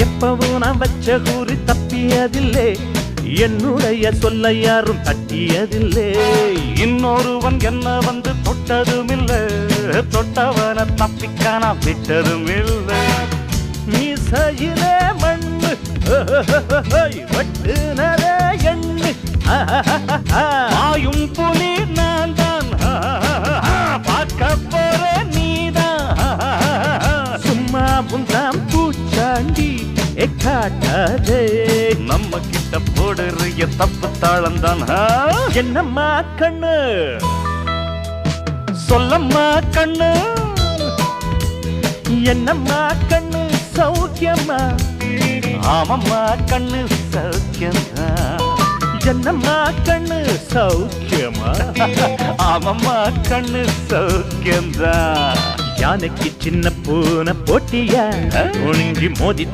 எப்பவும் நான் வச்ச கூறி தப்பியதில்லை, என்னுடைய சொல்ல யாரும் தட்டியதில்லை. இன்னொருவன் என்ன வந்து தொட்டதுமில்லை, தொட்டவன தப்பிக்கான விட்டதும் இல்லை. மீசையிலே மண்ணு வெட்டுனதே எண்ணு, ஆயும் புலி நான் தான், பார்க்க போற நீதான். சும்மா முந்தாம் பூச்சாண்டி காட்டாதே, நம்ம கிட்ட போடுறிய தப்பு தாளந்தான். என்னம்மா கண்ணு சொல்லம்மா கண்ணு, என்னம்மா கண்ணு சௌக்கியம்மா? ஆமம்மா கண்ணு சௌக்கியம்மா. என்னம்மா கண்ணு சௌக்கியமா? ஆமம்மா கண்ணு சௌக்கியம்தான். யானைக்கு சின்ன பூனை போட்டியா ஒழுங்கி மோதித்த